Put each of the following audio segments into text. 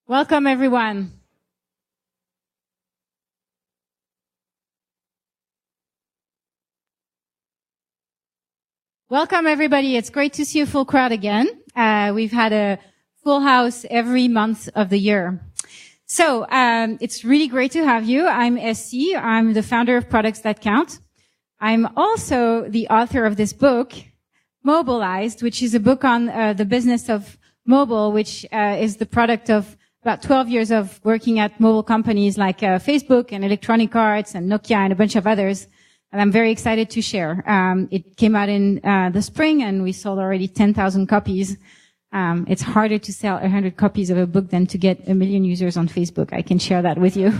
Welcome, everyone. Welcome, everybody. It's great to see a full crowd again. We've had a full house every month of the year. So it's really great to have you. I'm SC. I'm the founder of Products That Count. I'm also the author of this book, Mobilized, which is a book on the business of mobile, which is the product of about 12 years of working at mobile companies like Facebook and Electronic Arts and Nokia and a bunch of others. And I'm very excited to share. It came out in the spring, and we sold already 10,000 copies. It's harder to sell 100 copies of a book than to get 1 million users on Facebook. I can share that with you.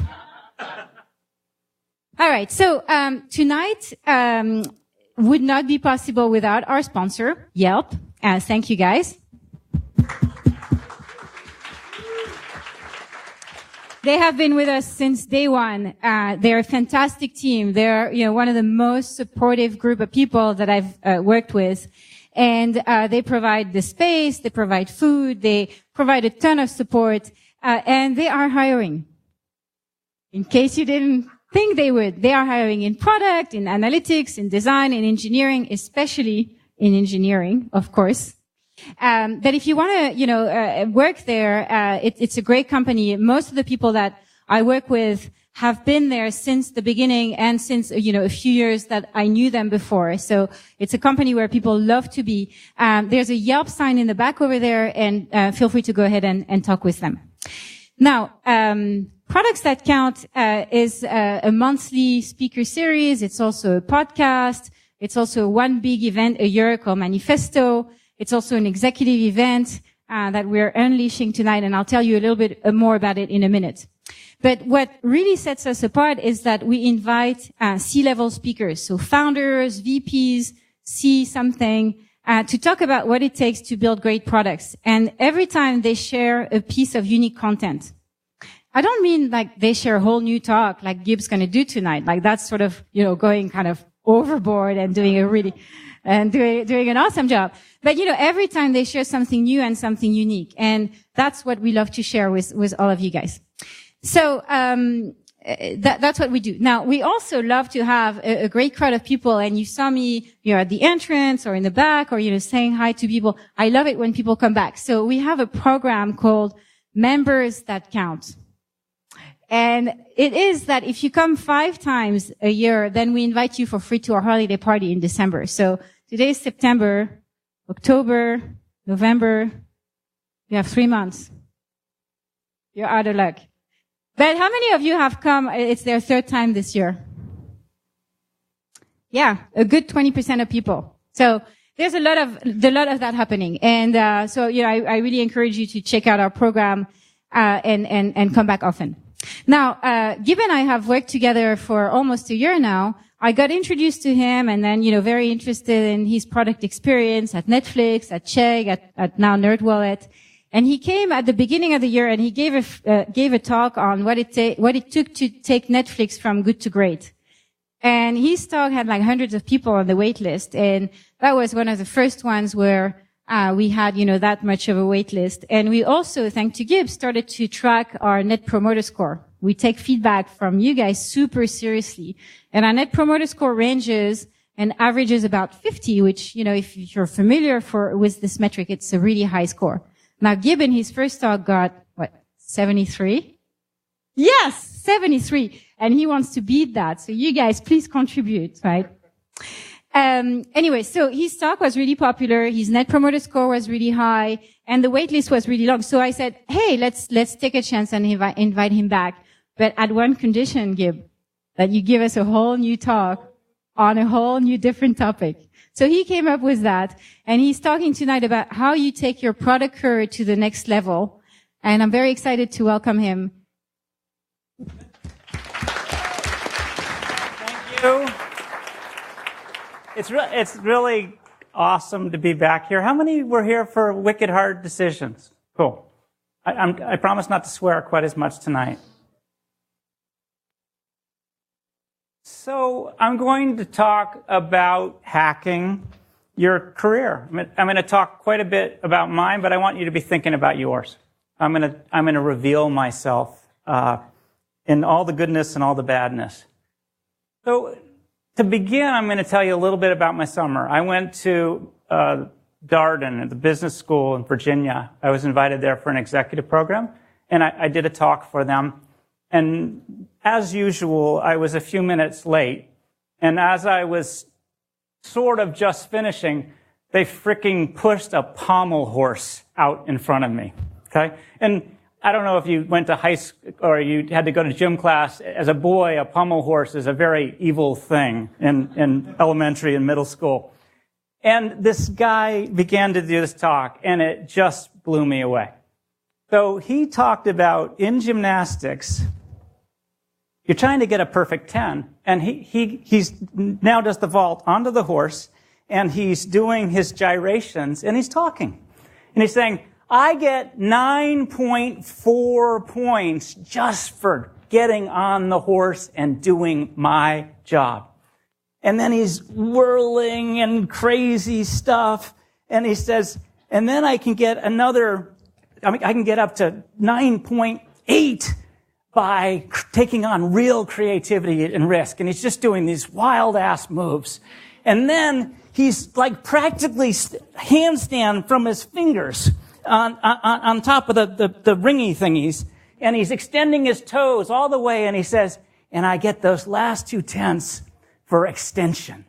All right. So tonight would not be possible without our sponsor, Yelp. Thank you, guys. They have been with us since day one. They're a fantastic team. They're, one of the most supportive group of people that I've worked with. And they provide the space, they provide food, they provide a ton of support, and they are hiring. In case you didn't think they would, they are hiring in product, in analytics, in design, in engineering, especially in engineering, of course. But if you want to, work there, it's a great company. Most of the people that I work with have been there since the beginning and since, a few years that I knew them before. So it's a company where people love to be. There's a Yelp sign in the back over there, and feel free to go ahead and talk with them. Now, Products That Count is a monthly speaker series. It's also a podcast. It's also one big event a year called Manifesto. It's also an executive event that we're unleashing tonight, and I'll tell you a little bit more about it in a minute. But what really sets us apart is that we invite C-level speakers, so founders, VPs, C-something, to talk about what it takes to build great products. And every time they share a piece of unique content. I don't mean like they share a whole new talk like Gib's going to do tonight. Like that's sort of, going kind of overboard and doing doing an awesome job. But, every time they share something new and something unique. And that's what we love to share with all of you guys. So, that's what we do. Now, we also love to have a great crowd of people. And you saw me, at the entrance or in the back or, saying hi to people. I love it when people come back. So we have a program called Members That Count. And it is that if you come 5 times a year, then we invite you for free to our holiday party in December. So today is September, October, November. You have 3 months. You're out of luck. But how many of you have come? It's their 3rd time this year. Yeah, a good 20% of people. So there's a lot of that happening. And, I really encourage you to check out our program, and come back often. Now, Gib and I have worked together for almost a year now. I got introduced to him and then, very interested in his product experience at Netflix, at Chegg, at now NerdWallet. And he came at the beginning of the year and he gave a talk on what it took to take Netflix from good to great. And his talk had like hundreds of people on the wait list. And that was one of the first ones where we had, that much of a wait list. And we also, thanks to Gib, started to track our Net Promoter Score. We take feedback from you guys super seriously. And our Net Promoter Score ranges and averages about 50, which, if you're familiar with this metric, it's a really high score. Now, Gib in his first talk got, 73? Yes, 73. And he wants to beat that. So you guys, please contribute, right? Anyway, so his talk was really popular. His Net Promoter Score was really high and the wait list was really long. So I said, hey, let's take a chance and invite him back. But at one condition, Gib, that you give us a whole new talk on a whole new different topic. So he came up with that and he's talking tonight about how you take your product career to the next level. And I'm very excited to welcome him. Thank you. It's really awesome to be back here. How many were here for Wicked Hard Decisions? Cool. I promise not to swear quite as much tonight. So I'm going to talk about hacking your career. I'm going to talk quite a bit about mine, but I want you to be thinking about yours. I'm gonna reveal myself in all the goodness and all the badness. So to begin, I'm going to tell you a little bit about my summer. I went to Darden at the business school in Virginia. I was invited there for an executive program, and I did a talk for them. And as usual, I was a few minutes late. And as I was sort of just finishing, they freaking pushed a pommel horse out in front of me. Okay? And I don't know if you went to high school or you had to go to gym class. As a boy, a pommel horse is a very evil thing in elementary and middle school. And this guy began to do this talk, and it just blew me away. So he talked about in gymnastics, you're trying to get a perfect 10, and he's now does the vault onto the horse, and he's doing his gyrations, and he's talking. And he's saying, I get 9.4 points just for getting on the horse and doing my job. And then he's whirling and crazy stuff. And he says, and then I can get I can get up to 9.8 by taking on real creativity and risk. And he's just doing these wild ass moves. And then he's like practically handstand from his fingers on top of the ringy thingies, and he's extending his toes all the way, and he says, and I get those last 2/10 for extension.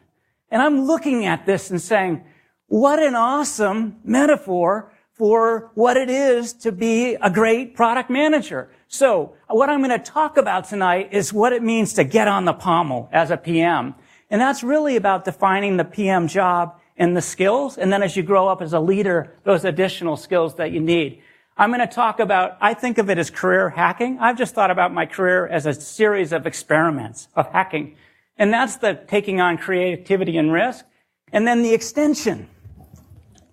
And I'm looking at this and saying, what an awesome metaphor for what it is to be a great product manager. So what I'm going to talk about tonight is what it means to get on the pommel as a PM. And that's really about defining the PM job and the skills, and then as you grow up as a leader, those additional skills that you need. I'm going to talk about, I think of it as career hacking. I've just thought about my career as a series of experiments of hacking. And that's the taking on creativity and risk. And then the extension,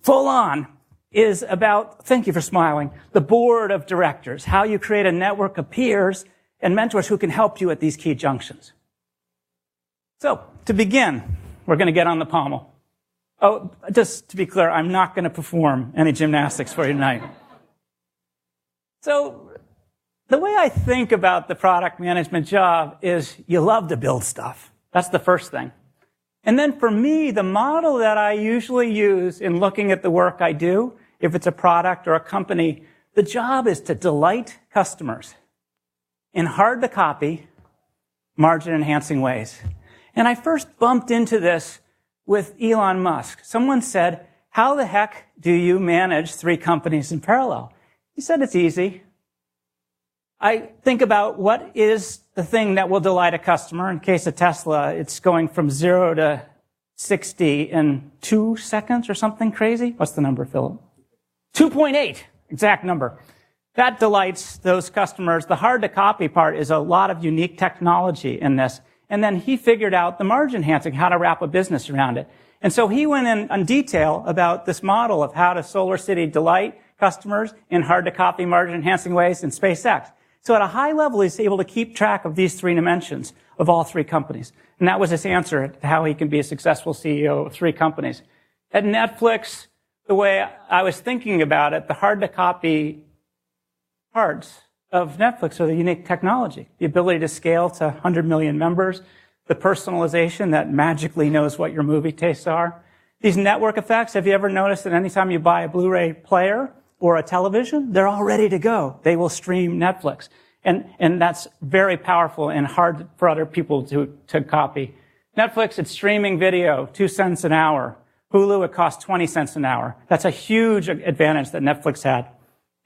full on, is about, thank you for smiling, the board of directors, how you create a network of peers and mentors who can help you at these key junctions. So, to begin, we're going to get on the pommel. Oh, just to be clear, I'm not going to perform any gymnastics for you tonight. So, the way I think about the product management job is you love to build stuff. That's the first thing. And then for me, the model that I usually use in looking at the work I do, if it's a product or a company, the job is to delight customers in hard-to-copy, margin-enhancing ways. And I first bumped into this with Elon Musk. Someone said, how the heck do you manage 3 companies in parallel? He said, it's easy. I think about what is the thing that will delight a customer. In case of Tesla, it's going from 0 to 60 in 2 seconds or something crazy. What's the number, Philip? 2.8, exact number. That delights those customers. The hard-to-copy part is a lot of unique technology in this. And then he figured out the margin enhancing, how to wrap a business around it. And so he went in detail about this model of how to SolarCity delight customers in hard-to-copy, margin-enhancing ways in SpaceX. So at a high level, he's able to keep track of these 3 dimensions of all 3 companies. And that was his answer to how he can be a successful CEO of 3 companies. At Netflix, the way I was thinking about it, the hard-to-copy parts of Netflix are the unique technology, the ability to scale to 100 million members, the personalization that magically knows what your movie tastes are. These network effects, have you ever noticed that anytime you buy a Blu-ray player or a television, they're all ready to go. They will stream Netflix. And that's very powerful and hard for other people to copy. Netflix, it's streaming video, 2 cents an hour. Hulu, it costs 20 cents an hour. That's a huge advantage that Netflix had.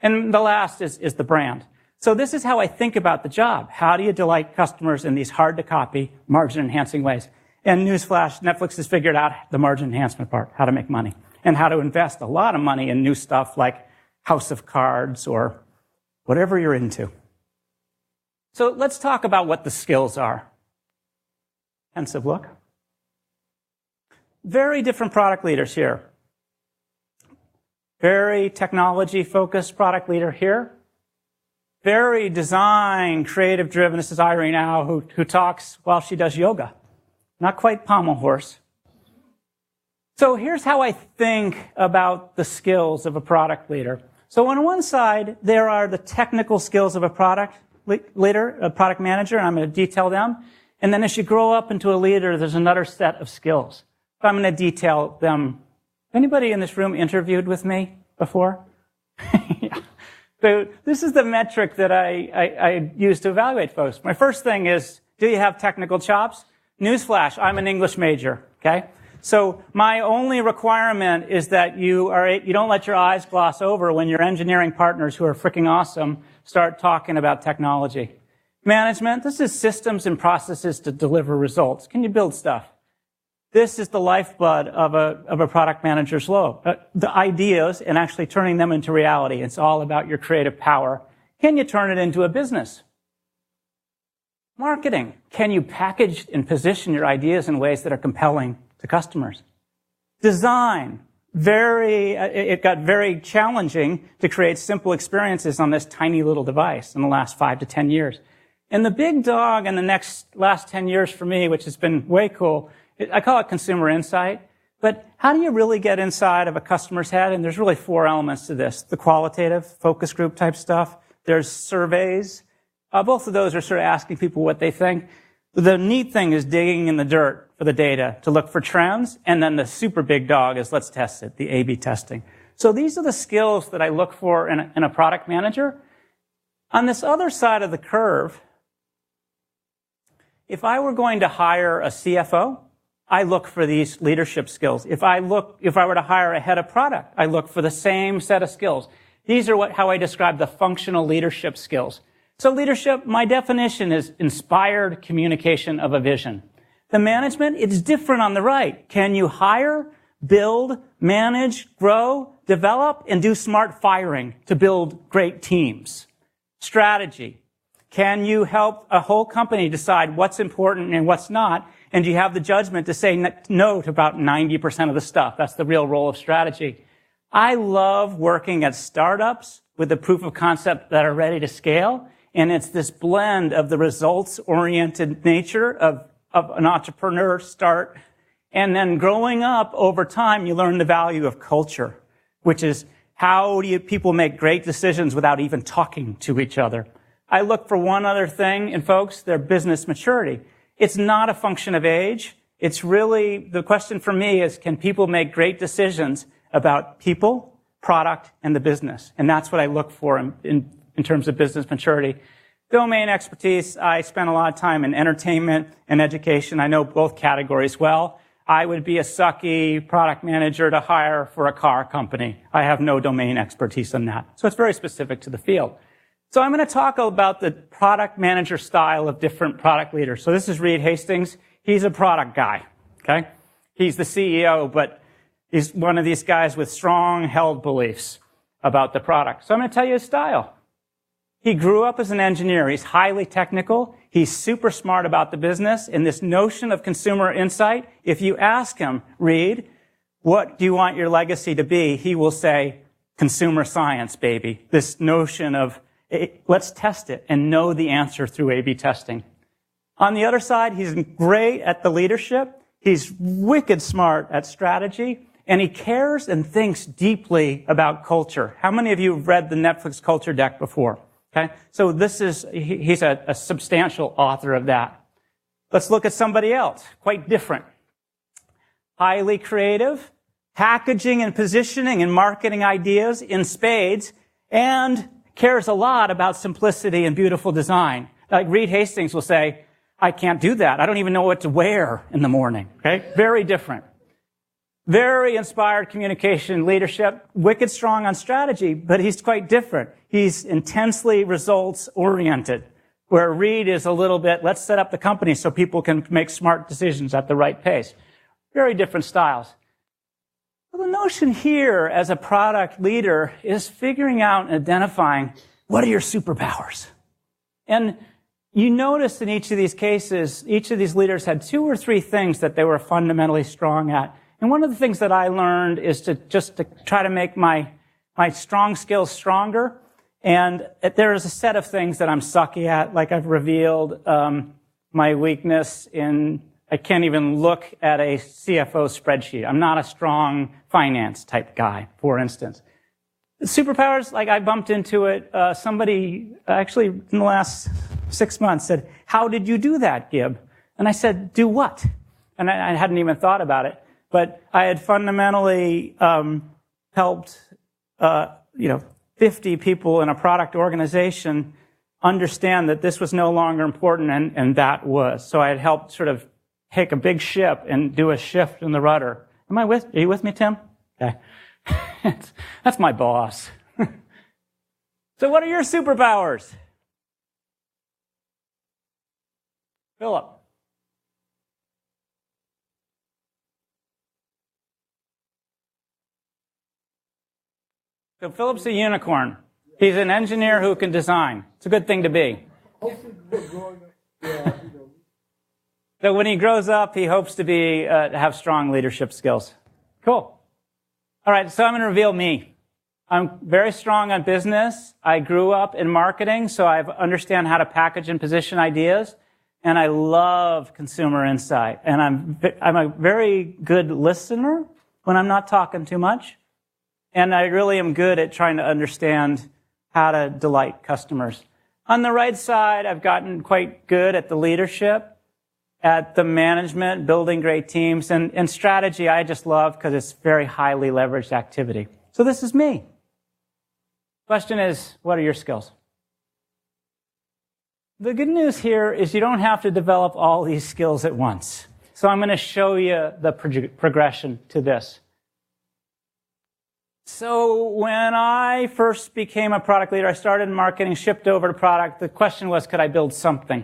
And the last is the brand. So this is how I think about the job. How do you delight customers in these hard-to-copy, margin-enhancing ways? And newsflash, Netflix has figured out the margin enhancement part, how to make money, and how to invest a lot of money in new stuff like House of Cards or whatever you're into. So let's talk about what the skills are. Pensive look. Very different product leaders here. Very technology-focused product leader here. Very design, creative-driven. This is Irene Au, who talks while she does yoga. Not quite pommel horse. So here's how I think about the skills of a product leader. So on one side, there are the technical skills of a product leader, a product manager, and I'm going to detail them. And then as you grow up into a leader, there's another set of skills. So I'm going to detail them. Anybody in this room interviewed with me before? Yeah. So this is the metric that I use to evaluate folks. My first thing is, do you have technical chops? Newsflash, I'm an English major, okay? So my only requirement is that you don't let your eyes gloss over when your engineering partners who are freaking awesome start talking about technology. Management, this is systems and processes to deliver results. Can you build stuff? This is the lifeblood of a product manager's role. The ideas and actually turning them into reality. It's all about your creative power. Can you turn it into a business? Marketing. Can you package and position your ideas in ways that are compelling to customers? Design. It got very challenging to create simple experiences on this tiny little device in the last 5 to 10 years. And the big dog in the last 10 years for me, which has been way cool, I call it consumer insight. But how do you really get inside of a customer's head? And there's really 4 elements to this. The qualitative, focus group type stuff. There's surveys. Both of those are sort of asking people what they think. The neat thing is digging in the dirt for the data to look for trends. And then the super big dog is let's test it, the A/B testing. So these are the skills that I look for in a product manager. On this other side of the curve, if I were going to hire a CFO, I look for these leadership skills. If I were to hire a head of product, I look for the same set of skills. These are how I describe the functional leadership skills. So leadership, my definition is inspired communication of a vision. The management, it's different on the right. Can you hire, build, manage, grow, develop, and do smart firing to build great teams? Strategy. Can you help a whole company decide what's important and what's not? And do you have the judgment to say no to about 90% of the stuff? That's the real role of strategy. I love working at startups with the proof of concept that are ready to scale. And it's this blend of the results-oriented nature of an entrepreneur start. And then growing up over time, you learn the value of culture, which is how do people make great decisions without even talking to each other? I look for one other thing in folks, their business maturity. It's not a function of age. It's really, the question for me is, can people make great decisions about people, product, and the business? And that's what I look for in terms of business maturity. Domain expertise, I spent a lot of time in entertainment and education. I know both categories well. I would be a sucky product manager to hire for a car company. I have no domain expertise in that. So it's very specific to the field. So I'm going to talk about the product manager style of different product leaders. So this is Reed Hastings. He's a product guy, okay? He's the CEO, but he's one of these guys with strong held beliefs about the product. So I'm going to tell you his style. He grew up as an engineer. He's highly technical. He's super smart about the business. And this notion of consumer insight, if you ask him, Reed, what do you want your legacy to be? He will say, consumer science, baby. This notion of, let's test it and know the answer through A/B testing. On the other side, he's great at the leadership. He's wicked smart at strategy. And he cares and thinks deeply about culture. How many of you have read the Netflix culture deck before? Okay, so he's a substantial author of that. Let's look at somebody else, quite different. Highly creative, packaging and positioning and marketing ideas in spades, and cares a lot about simplicity and beautiful design. Like Reed Hastings will say, I can't do that. I don't even know what to wear in the morning. Okay, very different. Very inspired communication leadership, wicked strong on strategy, but he's quite different. He's intensely results-oriented, where Reed is a little bit, let's set up the company so people can make smart decisions at the right pace. Very different styles. Well, the notion here as a product leader is figuring out and identifying what are your superpowers. And you notice in each of these cases, each of these leaders had 2 or 3 things that they were fundamentally strong at. And one of the things that I learned is to try to make my strong skills stronger. And there is a set of things that I'm sucky at, like I've revealed my weakness in, I can't even look at a CFO spreadsheet. I'm not a strong finance type guy, for instance. Superpowers, like I bumped into it. Somebody actually in the last 6 months said, "How did you do that, Gib?" And I said, "Do what?" And I hadn't even thought about it. But I had fundamentally helped 50 people in a product organization understand that this was no longer important, and that was. So I had helped sort of take a big ship and do a shift in the rudder. Are you with me, Tim? Okay. That's my boss. So what are your superpowers? Philip. So Philip's a unicorn. He's an engineer who can design. It's a good thing to be. So when he grows up, he hopes to have strong leadership skills. Cool. All right, so I'm going to reveal me. I'm very strong on business. I grew up in marketing, so I understand how to package and position ideas. And I love consumer insight. And I'm a very good listener when I'm not talking too much. And I really am good at trying to understand how to delight customers. On the right side, I've gotten quite good at the leadership, at the management, building great teams, and strategy I just love because it's very highly leveraged activity. So this is me. Question is, what are your skills? The good news here is you don't have to develop all these skills at once. So I'm going to show you the progression to this. So when I first became a product leader, I started in marketing, shipped over to product. The question was, could I build something?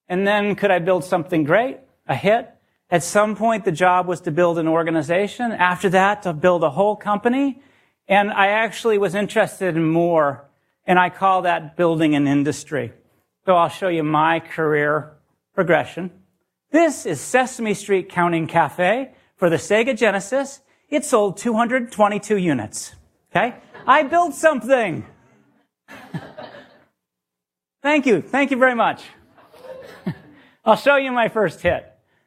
And then could I build something great, a hit? At some point, the job was to build an organization. After that, to build a whole company. And I actually was interested in more, and I call that building an industry. So I'll show you my career progression. This is Sesame Street Counting Cafe for the Sega Genesis. It sold 222 units. Okay? I built something. Thank you. Thank you very much. I'll show you my first hit.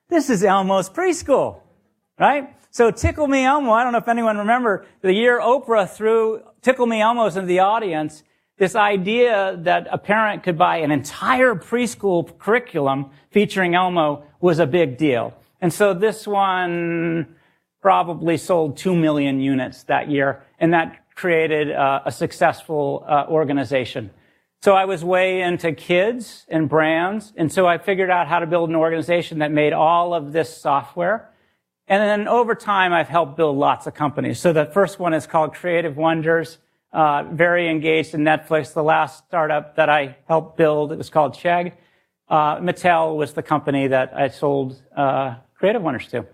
This is Elmo's Preschool, right? So Tickle Me Elmo, I don't know if anyone remember, the year Oprah threw Tickle Me Elmo's into the audience, this idea that a parent could buy an entire preschool curriculum featuring Elmo was a big deal. And so this one probably sold 2 million units that year, and that created a successful organization. So I was way into kids and brands, and so I figured out how to build an organization that made all of this software. And then over time, I've helped build lots of companies. So the first one is called Creative Wonders, very engaged in Netflix. The last startup that I helped build, it was called Chegg. Mattel was the company that I sold Creative Wonders to.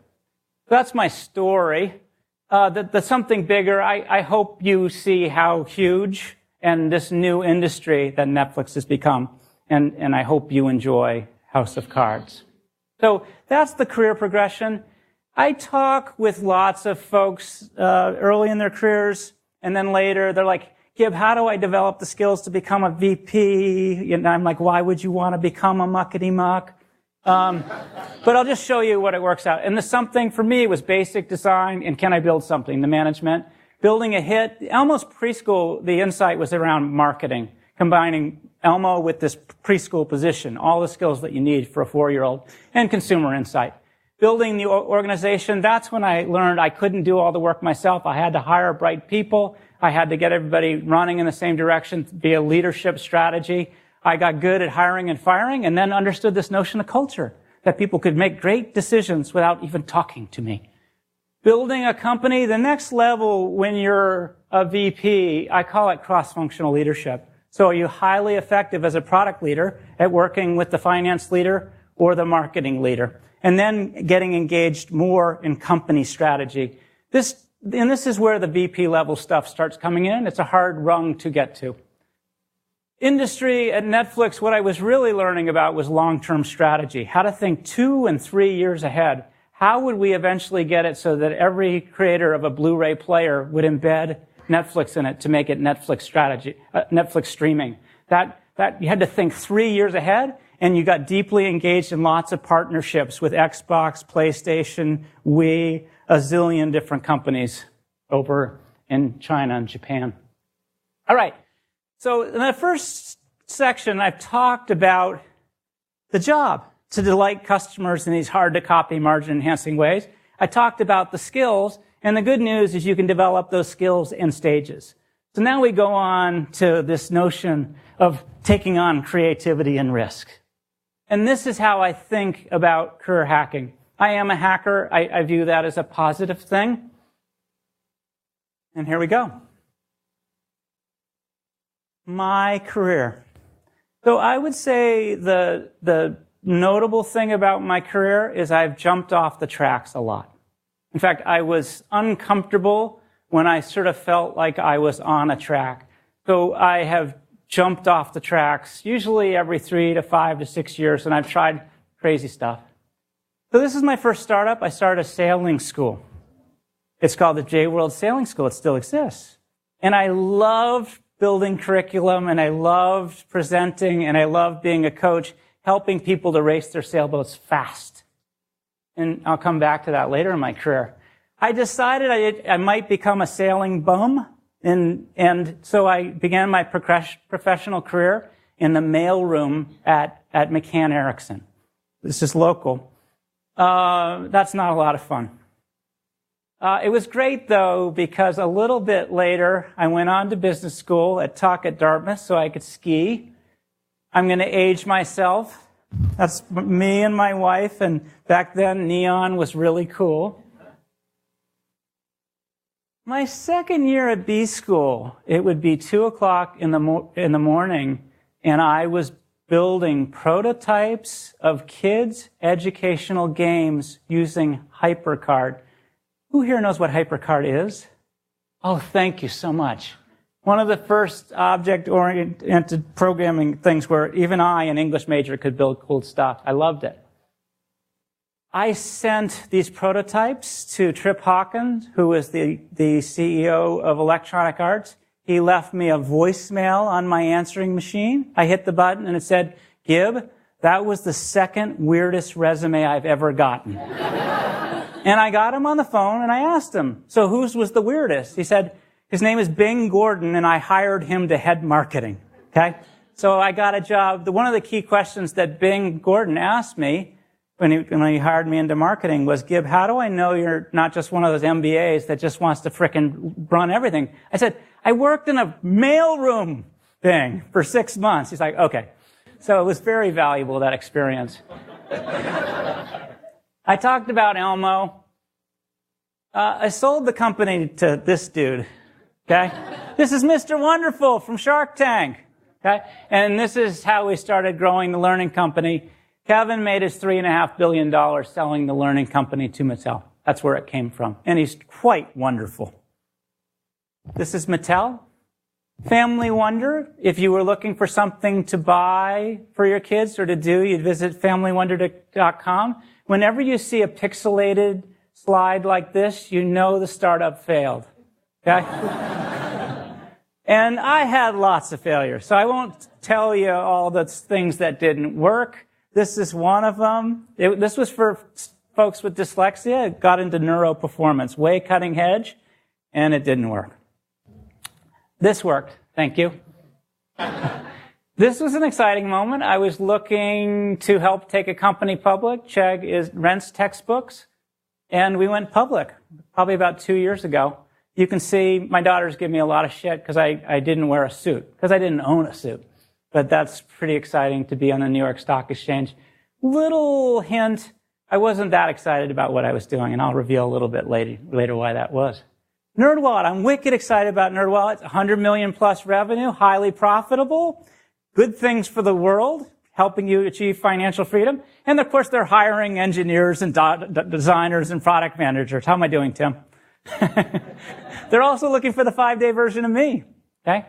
That's my story. The something bigger, I hope you see how huge and this new industry that Netflix has become. And I hope you enjoy House of Cards. So that's the career progression. I talk with lots of folks early in their careers, and then later they're like, Gib, how do I develop the skills to become a VP? And I'm like, why would you want to become a muckety-muck? But I'll just show you what it works out. And the something for me was basic design and can I build something, the management. Building a hit. Elmo's Preschool, the insight was around marketing, combining Elmo with this preschool position, all the skills that you need for a 4-year-old, and consumer insight. Building the organization, that's when I learned I couldn't do all the work myself. I had to hire bright people. I had to get everybody running in the same direction, be a leadership strategy. I got good at hiring and firing, and then understood this notion of culture, that people could make great decisions without even talking to me. Building a company, the next level when you're a VP, I call it cross-functional leadership. So are you highly effective as a product leader at working with the finance leader or the marketing leader? And then getting engaged more in company strategy. This is where the VP level stuff starts coming in. It's a hard rung to get to. Industry at Netflix, what I was really learning about was long-term strategy, how to think 2 and 3 years ahead. How would we eventually get it so that every creator of a Blu-ray player would embed Netflix in it to make it Netflix strategy, Netflix streaming? That you had to think 3 years ahead, and you got deeply engaged in lots of partnerships with Xbox, PlayStation, Wii, a zillion different companies over in China and Japan. All right. So in the first section, I've talked about the job to delight customers in these hard-to-copy, margin-enhancing ways. I talked about the skills, and the good news is you can develop those skills in stages. So now we go on to this notion of taking on creativity and risk. And this is how I think about career hacking. I am a hacker. I view that as a positive thing. And here we go. My career. So I would say the notable thing about my career is I've jumped off the tracks a lot. In fact, I was uncomfortable when I sort of felt like I was on a track. So I have jumped off the tracks, usually every 3 to 5 to 6 years, and I've tried crazy stuff. So this is my first startup. I started a sailing school. It's called the J-World Sailing School. It still exists. And I loved building curriculum, and I loved presenting, and I loved being a coach, helping people to race their sailboats fast. And I'll come back to that later in my career. I decided I might become a sailing bum, and so I began my professional career in the mailroom at McCann Erickson. This is local. That's not a lot of fun. It was great, though, because a little bit later, I went on to business school at Tuck at Dartmouth so I could ski. I'm going to age myself. That's me and my wife, and back then, neon was really cool. My second year at B school, it would be 2 o'clock in the morning, and I was building prototypes of kids' educational games using HyperCard. Who here knows what HyperCard is? Oh, thank you so much. One of the first object-oriented programming things where even I, an English major, could build cool stuff. I loved it. I sent these prototypes to Trip Hawkins, who was the CEO of Electronic Arts. He left me a voicemail on my answering machine. I hit the button and it said, "Gib, that was the second weirdest resume I've ever gotten." And I got him on the phone and I asked him, "So whose was the weirdest?" He said, "His name is Bing Gordon and I hired him to head marketing." Okay? So I got a job. One of the key questions that Bing Gordon asked me when he hired me into marketing was, "Gib, how do I know you're not just one of those MBAs that just wants to frickin' run everything?" I said, "I worked in a mailroom thing for 6 months." He's like, "Okay." So it was very valuable, that experience. I talked about Elmo. I sold the company to this dude, okay? This is Mr. Wonderful from Shark Tank, okay? And this is how we started growing the Learning Company. Kevin made his $3.5 billion selling the Learning Company to Mattel. That's where it came from. And he's quite wonderful. This is Mattel. Family Wonder. If you were looking for something to buy for your kids or to do, you'd visit familywonder.com. Whenever you see a pixelated slide like this, you know the startup failed. Okay? And I had lots of failures, so I won't tell you all the things that didn't work. This is one of them. This was for folks with dyslexia. It got into neuroperformance, way cutting edge, and it didn't work. This worked. Thank you. This was an exciting moment. I was looking to help take a company public. Chegg rents textbooks, and we went public probably about 2 years ago. You can see my daughters give me a lot of shit because I didn't wear a suit, because I didn't own a suit. But that's pretty exciting to be on the New York Stock Exchange. Little hint, I wasn't that excited about what I was doing, and I'll reveal a little bit later why that was. NerdWallet, I'm wicked excited about NerdWallet. It's 100 million plus revenue, highly profitable, good things for the world, helping you achieve financial freedom. And of course, they're hiring engineers and designers and product managers. How am I doing, Tim? They're also looking for the 5-day version of me. Okay?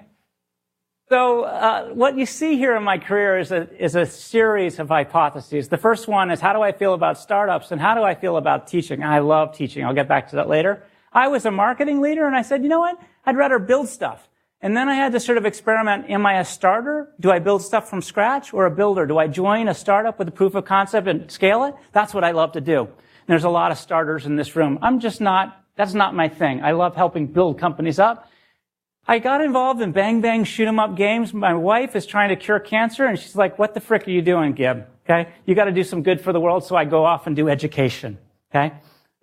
So what you see here in my career is a series of hypotheses. The first one is, how do I feel about startups and how do I feel about teaching? I love teaching. I'll get back to that later. I was a marketing leader and I said, you know what? I'd rather build stuff. And then I had to sort of experiment. Am I a starter? Do I build stuff from scratch, or a builder? Do I join a startup with a proof of concept and scale it? That's what I love to do. And there's a lot of starters in this room. I'm just not That's not my thing. I love helping build companies up. I got involved in bang bang shoot 'em up games. My wife is trying to cure cancer, and she's like, what the frick are you doing, Gib? Okay? You got to do some good for the world, so I go off and do education. Okay?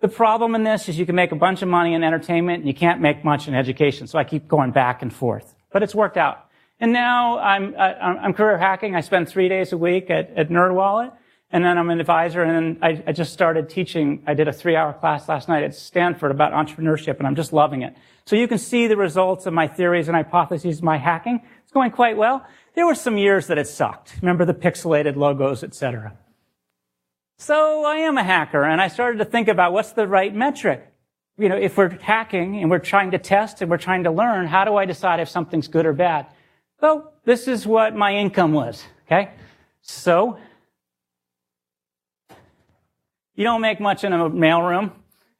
The problem in this is you can make a bunch of money in entertainment, and you can't make much in education, so I keep going back and forth. But it's worked out. And now I'm career hacking. I spend 3 days a week at NerdWallet. And then I'm an advisor, and then I just started teaching. I did a 3-hour class last night at Stanford about entrepreneurship, and I'm just loving it. So you can see the results of my theories and hypotheses, my hacking. It's going quite well. There were some years that it sucked. Remember the pixelated logos, etc. So I am a hacker, and I started to think about what's the right metric. You know, if we're hacking and we're trying to test and we're trying to learn, how do I decide if something's good or bad? So this is what my income was, okay? So you don't make much in a mailroom,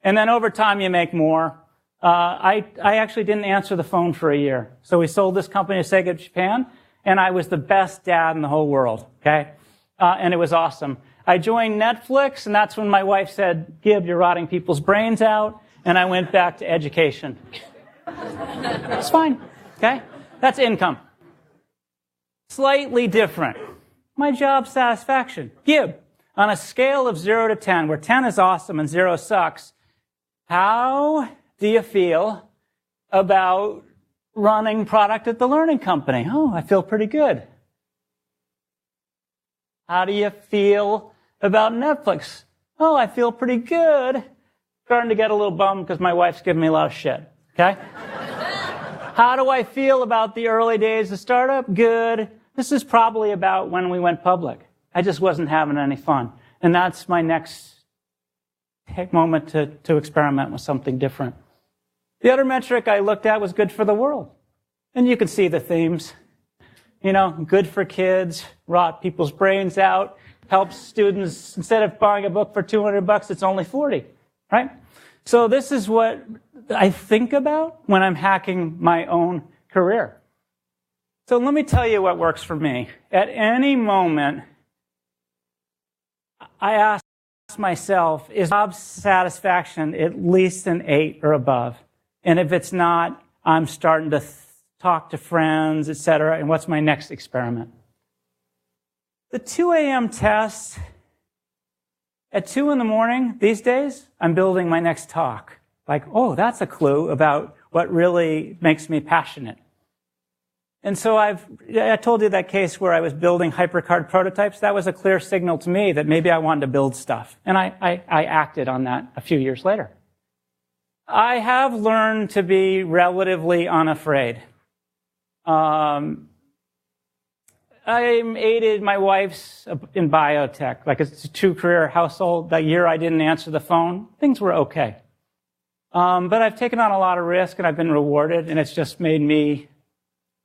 and then over time you make more. I actually didn't answer the phone for a year. So we sold this company to Sega Japan, and I was the best dad in the whole world, okay? And it was awesome. I joined Netflix, and that's when my wife said, Gib, you're rotting people's brains out, and I went back to education. It's fine, okay? That's income. Slightly different. My job satisfaction. Gib. On a scale of 0 to 10, where 10 is awesome and 0 sucks, how do you feel about running product at the Learning Company? Oh, I feel pretty good. How do you feel about Netflix? Oh, I feel pretty good. Starting to get a little bummed because my wife's giving me a lot of shit. Okay? How do I feel about the early days of startup? Good. This is probably about when we went public. I just wasn't having any fun. And that's my next moment to experiment with something different. The other metric I looked at was good for the world. And you can see the themes. You know, good for kids, rot people's brains out, helps students, instead of buying a book for $200, it's only $40, right? So this is what I think about when I'm hacking my own career. So let me tell you what works for me. At any moment, I ask myself, is job satisfaction at least an 8 or above? And if it's not, I'm starting to talk to friends, etc. And what's my next experiment? The 2 a.m. test, at 2 in the morning, these days, I'm building my next talk. Like, oh, that's a clue about what really makes me passionate. And so I told you that case where I was building HyperCard prototypes. That was a clear signal to me that maybe I wanted to build stuff. And I acted on that a few years later. I have learned to be relatively unafraid. I aided my wife's in biotech. Like, it's a 2-career household. That year I didn't answer the phone. Things were okay. But I've taken on a lot of risk, and I've been rewarded, and it's just made me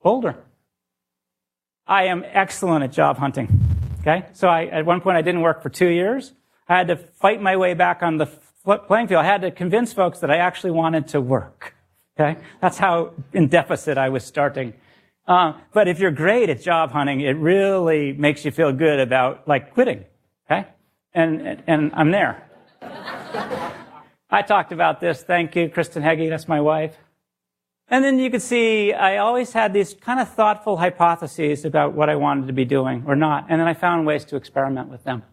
bolder. I am excellent at job hunting. Okay? So at one point I didn't work for 2 years. I had to fight my way back on the playing field. I had to convince folks that I actually wanted to work. Okay? That's how in deficit I was starting. But if you're great at job hunting, it really makes you feel good about, like, quitting. Okay? And I'm there. I talked about this. Thank you, Kristen Heggie. That's my wife. And then you can see I always had these kind of thoughtful hypotheses about what I wanted to be doing or not. And then I found ways to experiment with them.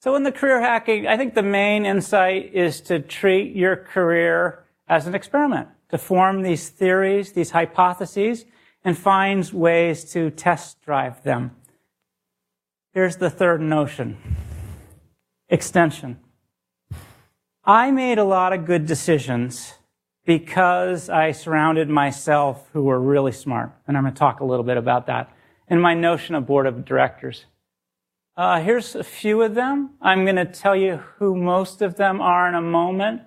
So in the career hacking, I think the main insight is to treat your career as an experiment, to form these theories, these hypotheses, and find ways to test drive them. Here's the third notion: extension. I made a lot of good decisions because I surrounded myself who were really smart. And I'm going to talk a little bit about that and my notion of board of directors. Here's a few of them. I'm going to tell you who most of them are in a moment.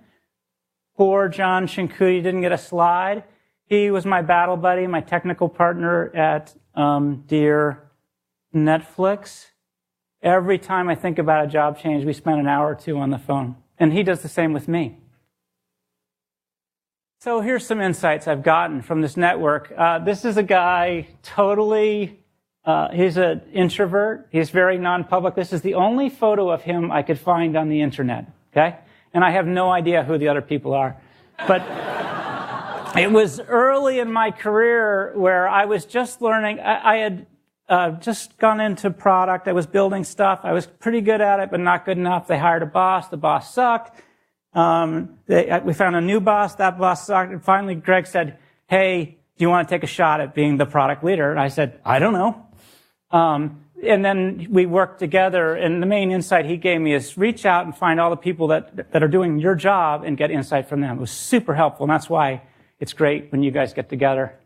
Poor John Shinkuyi didn't get a slide. He was my battle buddy, my technical partner at Dear Netflix. Every time I think about a job change, we spend an hour or 2 on the phone. And he does the same with me. So here's some insights I've gotten from this network. This is a guy totally, he's an introvert. He's very non-public. This is the only photo of him I could find on the internet, okay? and I have no idea who the other people are. But it was early in my career where I was just learning. I had just gone into product. I was building stuff. I was pretty good at it, but not good enough. They hired a boss. The boss sucked. We found a new boss. That boss sucked. And finally, Greg said, hey, do you want to take a shot at being the product leader? And I said, I don't know. And then we worked together, and the main insight he gave me is reach out and find all the people that are doing your job and get insight from them. It was super helpful, and that's why it's great when you guys get together.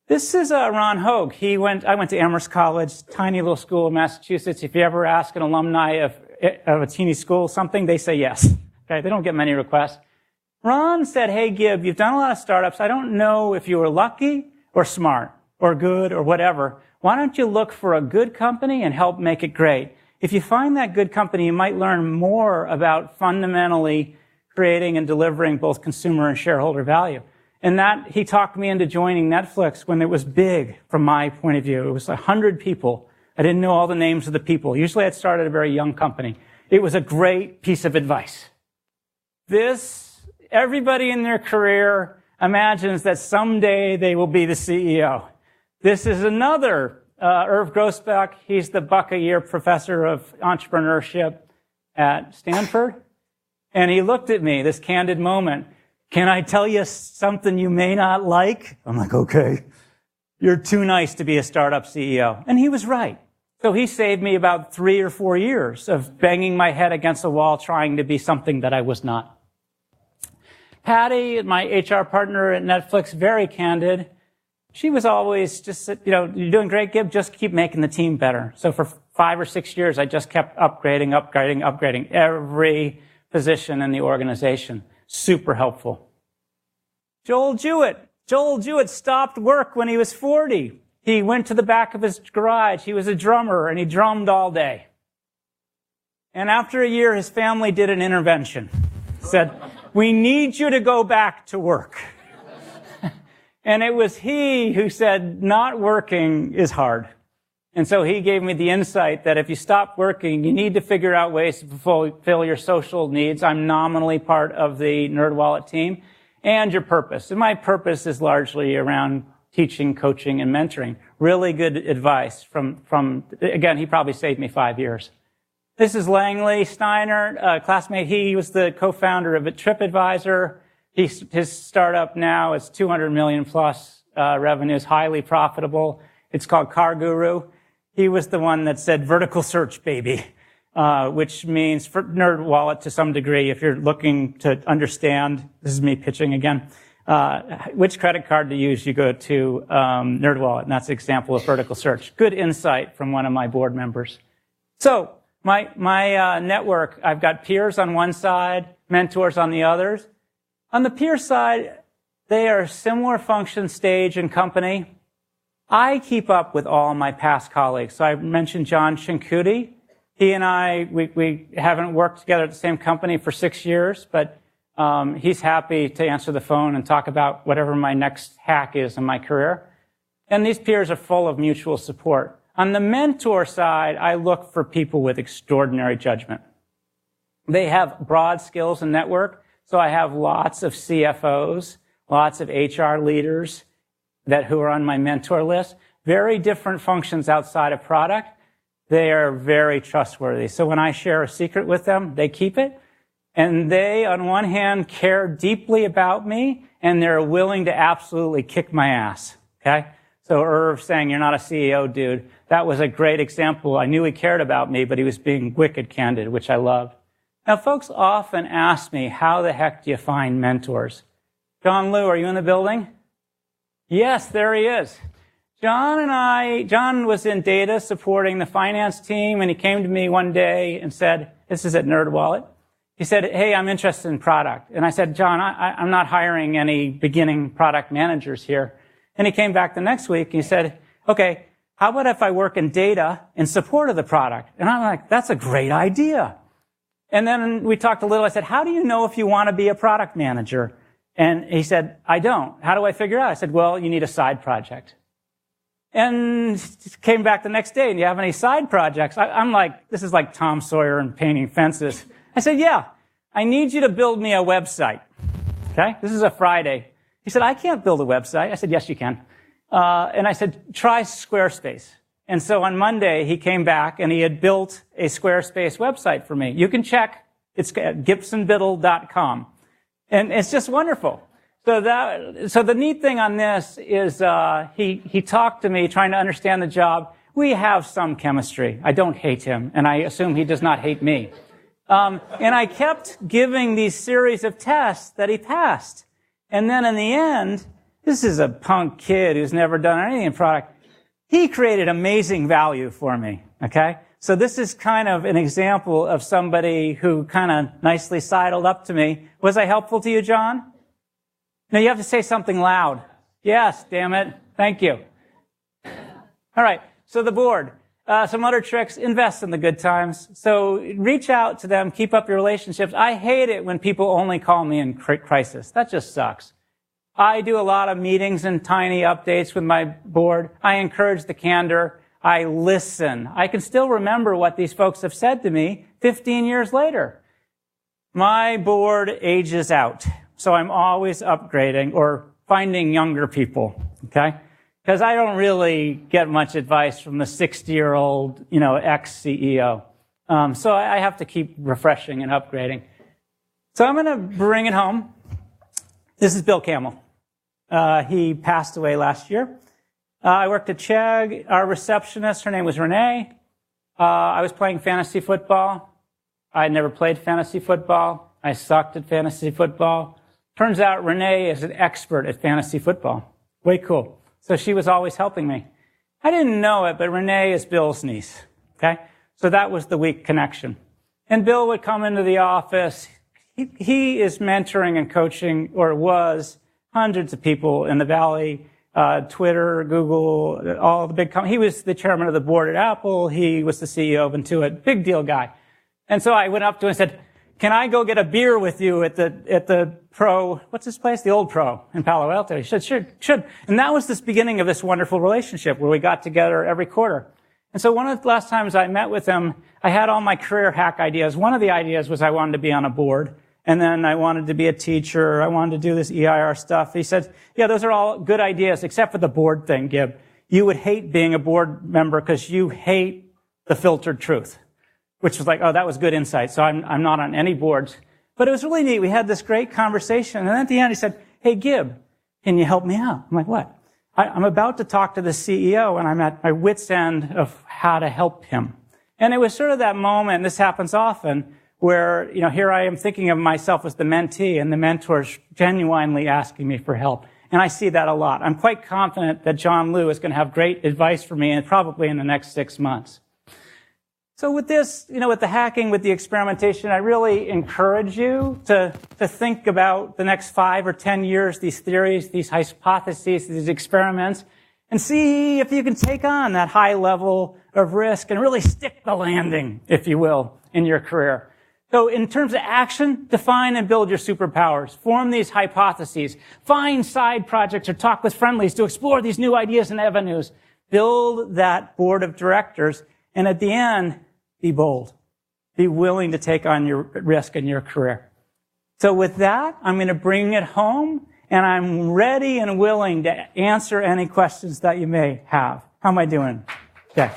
This is Ron Hogue. I went to Amherst College, tiny little school in Massachusetts. If you ever ask an alumni of a teeny school something, they say yes. Okay, they don't get many requests. Ron said, hey, Gib, you've done a lot of startups. I don't know if you were lucky or smart or good or whatever. Why don't you look for a good company and help make it great? If you find that good company, you might learn more about fundamentally creating and delivering both consumer and shareholder value. And that, he talked me into joining Netflix when it was big from my point of view. It was 100 people. I didn't know all the names of the people. Usually I'd started a very young company. It was a great piece of advice. Everybody in their career imagines that someday they will be the CEO. This is another, Irv Grousbeck. He's the Buck a Year professor of entrepreneurship at Stanford. And he looked at me, this candid moment. Can I tell you something you may not like? I'm like, okay. You're too nice to be a startup CEO. And he was right. So he saved me about 3 or 4 years of banging my head against a wall trying to be something that I was not. Patty, my HR partner at Netflix, very candid. She was always just, you're doing great, Gib, just keep making the team better. So for 5 or 6 years, I just kept upgrading every position in the organization. Super helpful. Joel Jewett stopped work when he was 40. He went to the back of his garage. He was a drummer, and he drummed all day. And after a year, his family did an intervention. Said, we need you to go back to work. And it was he who said, not working is hard. And so he gave me the insight that if you stop working, you need to figure out ways to fulfill your social needs. I'm nominally part of the NerdWallet team, and your purpose. And my purpose is largely around teaching, coaching, and mentoring. Really good advice from again, he probably saved me 5 years. This is Langley Steiner, a classmate. He was the co-founder of TripAdvisor. His startup now is 200 million plus revenues, highly profitable. It's called CarGuru. He was the one that said vertical search, baby, which means for NerdWallet to some degree, if you're looking to understand, this is me pitching again, which credit card to use, you go to NerdWallet, and that's an example of vertical search. Good insight from one of my board members. So my network, I've got peers on one side, mentors on the others. On the peer side, they are similar function, stage, and company. I keep up with all my past colleagues. So I mentioned John Cincutti. He and I, we haven't worked together at the same company for 6 years, but he's happy to answer the phone and talk about whatever my next hack is in my career. And these peers are full of mutual support. On the mentor side, I look for people with extraordinary judgment. They have broad skills and network. So I have lots of CFOs, lots of HR leaders who are on my mentor list. Very different functions outside of product. They are very trustworthy. So when I share a secret with them, they keep it. And they, on one hand, care deeply about me, and they're willing to absolutely kick my ass. Okay? So Irv saying, you're not a CEO, dude. That was a great example. I knew he cared about me, but he was being wicked candid, which I loved. Now, folks often ask me, how the heck do you find mentors? John Liu, are you in the building? Yes, there he is. John was in data supporting the finance team, and he came to me one day and said, this is at NerdWallet. He said, hey, I'm interested in product. And I said, John, I'm not hiring any beginning product managers here. And he came back the next week and he said, okay, how about if I work in data in support of the product? And I'm like, that's a great idea. And then we talked a little. I said, how do you know if you want to be a product manager? And he said, I don't. How do I figure it out? I said, well, you need a side project. And came back the next day, and do you have any side projects? I'm like, this is like Tom Sawyer and painting fences. I said, yeah, I need you to build me a website. Okay? This is a Friday. He said, I can't build a website. I said, yes, you can. And I said, try Squarespace. And so on Monday, he came back and he had built a Squarespace website for me. You can check. It's at gibsonbiddle.com. And it's just wonderful. So the neat thing on this is, he talked to me trying to understand the job. We have some chemistry. I don't hate him, and I assume he does not hate me. And I kept giving these series of tests that he passed. And then in the end, this is a punk kid who's never done anything in product. He created amazing value for me, okay? So this is kind of an example of somebody who kind of nicely sidled up to me. Was I helpful to you, John? Now you have to say something loud. Yes, damn it. Thank you. All right. So the board. Some other tricks. Invest in the good times. So reach out to them. Keep up your relationships. I hate it when people only call me in crisis. That just sucks. I do a lot of meetings and tiny updates with my board. I encourage the candor. I listen. I can still remember what these folks have said to me 15 years later. My board ages out. So I'm always upgrading or finding younger people, okay? Because I don't really get much advice from the 60-year-old, ex-CEO. So I have to keep refreshing and upgrading. So I'm going to bring it home. This is Bill Camel. He passed away last year. I worked at Chegg. Our receptionist, her name was Renee. I was playing fantasy football. I had never played fantasy football. I sucked at fantasy football. Turns out Renee is an expert at fantasy football. Way cool. So she was always helping me. I didn't know it, but Renee is Bill's niece. Okay? So that was the weak connection. And Bill would come into the office. He is mentoring and coaching, or was, hundreds of people in the Valley, Twitter, Google, all the big companies. He was the chairman of the board at Apple. He was the CEO of Intuit. Big deal guy. And so I went up to him and said, can I go get a beer with you at the Pro, what's this place? The Old Pro in Palo Alto. He said, should. And that was the beginning of this wonderful relationship where we got together every quarter. And so one of the last times I met with him, I had all my career hack ideas. One of the ideas was I wanted to be on a board. And then I wanted to be a teacher. I wanted to do this EIR stuff. He said, yeah, those are all good ideas except for the board thing, Gib. You would hate being a board member because you hate the filtered truth. Which was like, oh, that was good insight. So I'm not on any boards. But it was really neat. We had this great conversation. And then at the end, he said, hey, Gib, can you help me out? I'm like, what? I'm about to talk to the CEO, and I'm at my wit's end of how to help him. And it was sort of that moment, this happens often, where, here I am thinking of myself as the mentee, and the mentor's genuinely asking me for help. And I see that a lot. I'm quite confident that John Liu is going to have great advice for me, and probably in the next 6 months. So with this, with the hacking, with the experimentation, I really encourage you to think about the next 5 or 10 years, these theories, these hypotheses, these experiments, and see if you can take on that high level of risk and really stick the landing, if you will, in your career. So in terms of action, define and build your superpowers. Form these hypotheses. Find side projects or talk with friendlies to explore these new ideas and avenues. Build that board of directors, and at the end, be bold. Be willing to take on your risk in your career. So with that, I'm going to bring it home, and I'm ready and willing to answer any questions that you may have. How am I doing? Okay.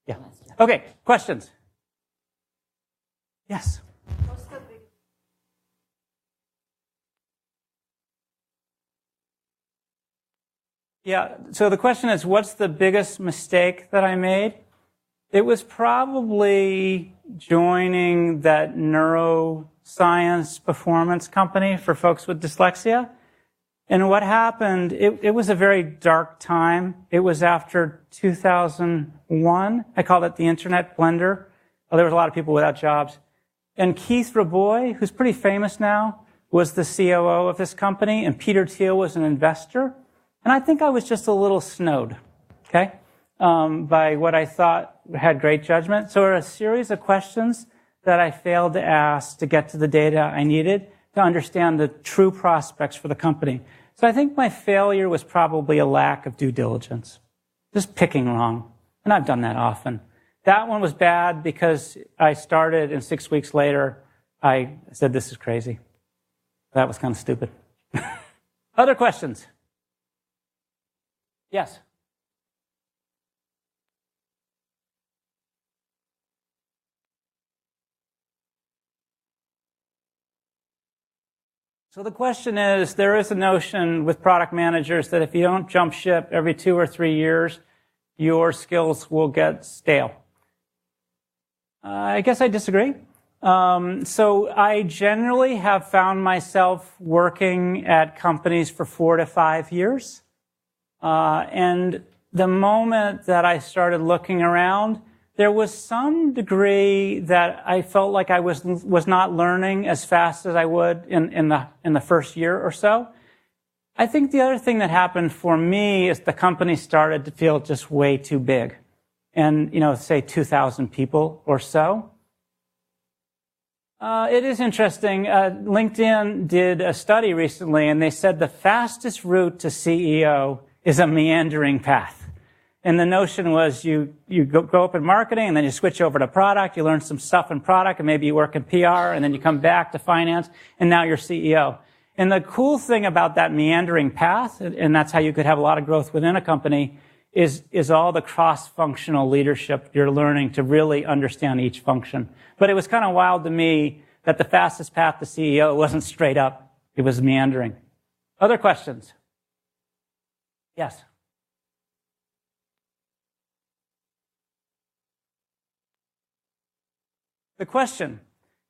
Yeah. Okay, questions? Yes. Yeah, so the question is, what's the biggest mistake that I made? It was probably joining that neuroscience performance company for folks with dyslexia. And what happened, it was a very dark time. It was after 2001. I called it the Internet Blender. Well, there was a lot of people without jobs. And Keith Rabois, who's pretty famous now, was the COO of this company, and Peter Thiel was an investor. And I think I was just a little snowed, okay, by what I thought had great judgment. So there were a series of questions that I failed to ask to get to the data I needed to understand the true prospects for the company. So I think my failure was probably a lack of due diligence, just picking wrong. And I've done that often. That one was bad because I started and 6 weeks later, I said, this is crazy. That was kind of stupid. Other questions? Yes. So the question is, there is a notion with product managers that if you don't jump ship every 2 or 3 years, your skills will get stale. I guess I disagree. So I generally have found myself working at companies for 4 to 5 years. And the moment that I started looking around, there was some degree that I felt like I was not learning as fast as I would in the first year or so. I think the other thing that happened for me is the company started to feel just way too big. And, say 2,000 people or so. It is interesting. LinkedIn did a study recently, and they said the fastest route to CEO is a meandering path. And the notion was you go up in marketing, and then you switch over to product, you learn some stuff in product, and maybe you work in PR, and then you come back to finance, and now you're CEO. And the cool thing about that meandering path, and that's how you could have a lot of growth within a company, is all the cross-functional leadership you're learning to really understand each function. But it was kind of wild to me that the fastest path to CEO wasn't straight up. It was meandering. Other questions? Yes. The question,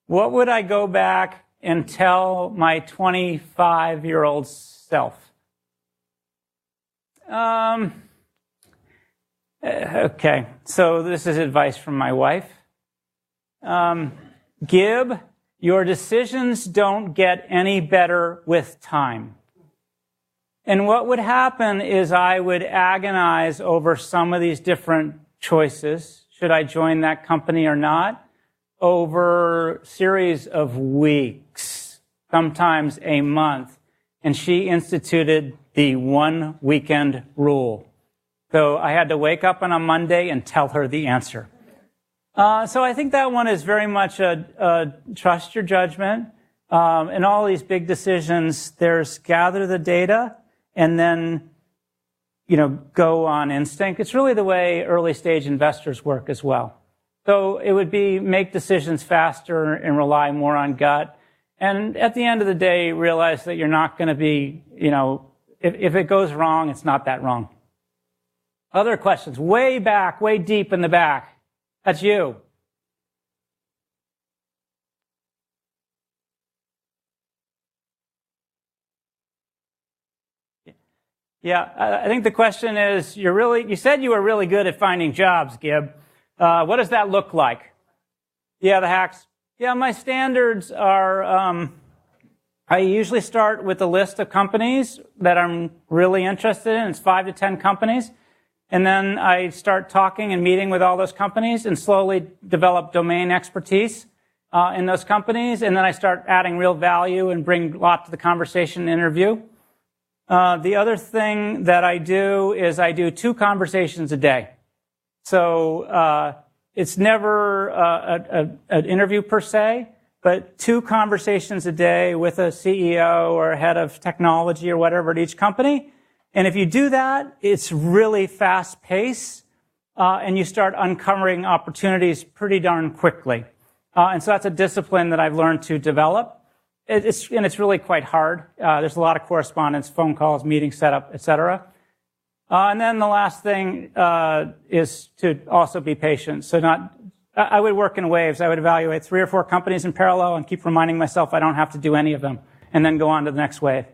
what would I go back and tell my 25-year-old self? Okay, so this is advice from my wife. Gib, your decisions don't get any better with time. And what would happen is I would agonize over some of these different choices. Should I join that company or not? Over a series of weeks, sometimes a month. And she instituted the 1 weekend rule. So I had to wake up on a Monday and tell her the answer. So I think that one is very much a trust your judgment. In all these big decisions, there's gather the data and then, go on instinct. It's really the way early stage investors work as well. So it would be make decisions faster and rely more on gut. And at the end of the day, realize that you're not going to be, if it goes wrong, it's not that wrong. Other questions? Way back, way deep in the back. That's you. Yeah, I think the question is, you said you were really good at finding jobs, Gib. What does that look like? Yeah, the hacks. Yeah, my standards are, I usually start with a list of companies that I'm really interested in. It's 5 to 10 companies. And then I start talking and meeting with all those companies and slowly develop domain expertise in those companies. And then I start adding real value and bring a lot to the conversation and interview. The other thing that I do is I do 2 conversations a day. So it's never an interview per se, but 2 conversations a day with a CEO or a head of technology or whatever at each company. And if you do that, it's really fast paced, and you start uncovering opportunities pretty darn quickly. And so that's a discipline that I've learned to develop. It's really quite hard. There's a lot of correspondence, phone calls, meeting setup, etc. And then the last thing is to also be patient. So I would work in waves. I would evaluate 3 or 4 companies in parallel and keep reminding myself I don't have to do any of them, and then go on to the next wave.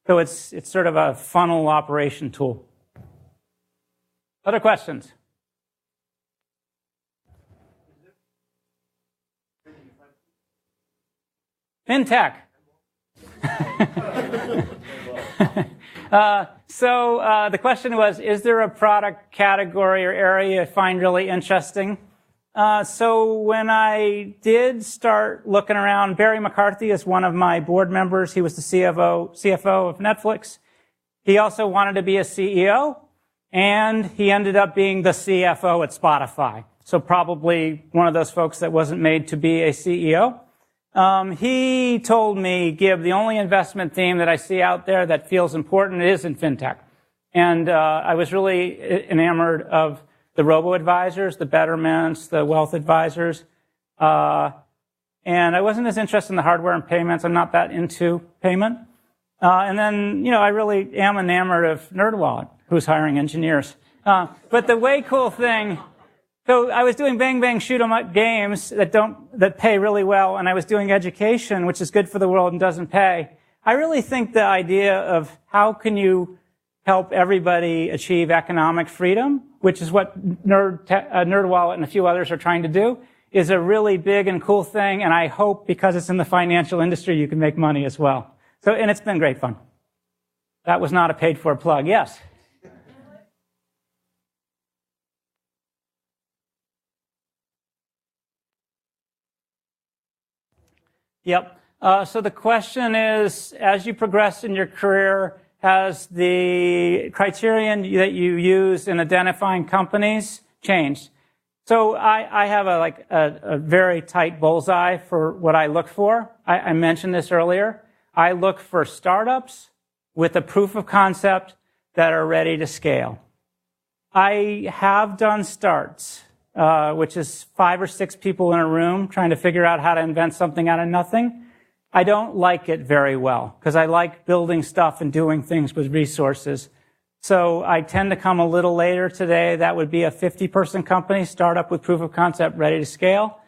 So it's sort of a funnel operation tool. Other questions? FinTech. So the question was, is there a product category or area I find really interesting? So when I did start looking around, Barry McCarthy is one of my board members. He was the CFO of Netflix. He also wanted to be a CEO, and he ended up being the CFO at Spotify. So probably one of those folks that wasn't made to be a CEO. He told me, Gib, the only investment theme that I see out there that feels important is in fintech. And I was really enamored of the robo-advisors, the Betterments, the wealth advisors. And I wasn't as interested in the hardware and payments. I'm not that into payment. And then, I really am enamored of NerdWallet, who's hiring engineers. But the way cool thing, so I was doing bang bang shoot 'em up games that pay really well, and I was doing education, which is good for the world and doesn't pay. I really think the idea of how can you help everybody achieve economic freedom, which is what NerdWallet and a few others are trying to do, is a really big and cool thing, and I hope because it's in the financial industry you can make money as well. So, and it's been great fun. That was not a paid-for plug. Yes? Yep. So the question is, as you progress in your career, has the criterion that you use in identifying companies changed? So I have a very tight bullseye for what I look for. I mentioned this earlier. I look for startups with a proof of concept that are ready to scale. I have done starts, which is 5 or 6 people in a room trying to figure out how to invent something out of nothing. I don't like it very well because I like building stuff and doing things with resources. So I tend to come a little later today. That would be a 50-person company, startup with proof of concept, ready to scale.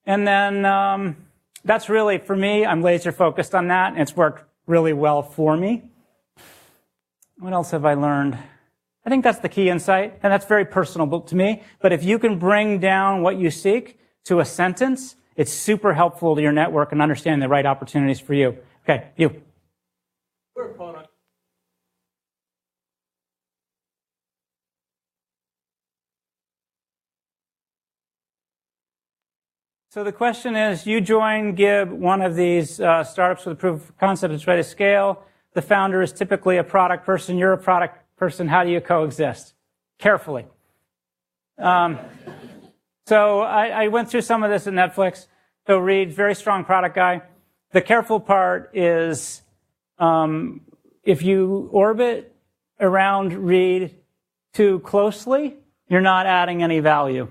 And then that's really, for me, I'm laser focused on that, and it's worked really well for me. What else have I learned? I think that's the key insight, and that's very personal to me. But if you can bring down what you seek to a sentence, it's super helpful to your network and understanding the right opportunities for you. Okay, you. We're a product. So the question is, you join Gib, one of these startups with a proof of concept that's ready to scale. The founder is typically a product person. You're a product person. How do you coexist? Carefully. So I went through some of this at Netflix. So Reed, very strong product guy. The careful part is if you orbit around Reed too closely, you're not adding any value.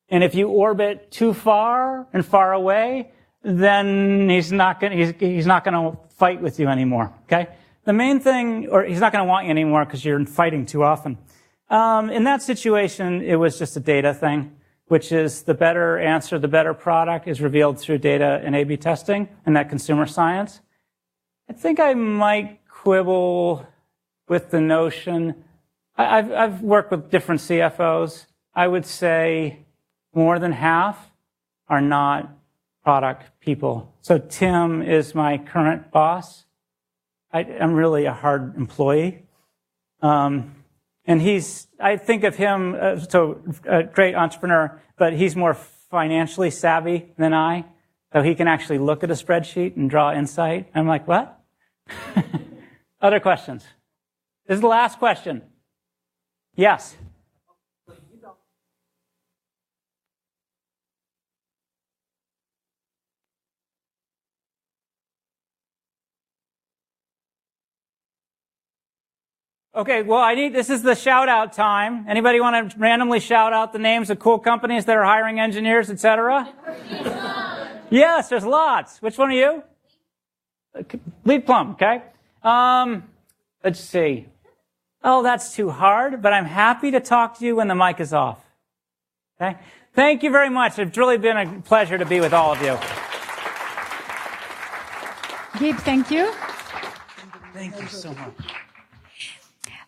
And if you orbit too far and far away, then he's not going to fight with you anymore. Okay? The main thing, or he's not going to want you anymore because you're fighting too often. In that situation, it was just a data thing, which is the better answer, the better product is revealed through data and A/B testing and that consumer science. I think I might quibble with the notion. I've worked with different CFOs. I would say more than half are not product people. So Tim is my current boss. I'm really a hard employee. And I think of him, so a great entrepreneur, but he's more financially savvy than I. So he can actually look at a spreadsheet and draw insight. I'm like, what? Other questions? This is the last question. Yes. Okay, well, this is the shout out time. Anybody want to randomly shout out the names of cool companies that are hiring engineers, etc.? Yes, there's lots. Which one are you? Leadplum, okay. Let's see. Oh, that's too hard, but I'm happy to talk to you when the mic is off. Okay? Thank you very much. It's really been a pleasure to be with all of you. Gib, thank you. Thank you so much.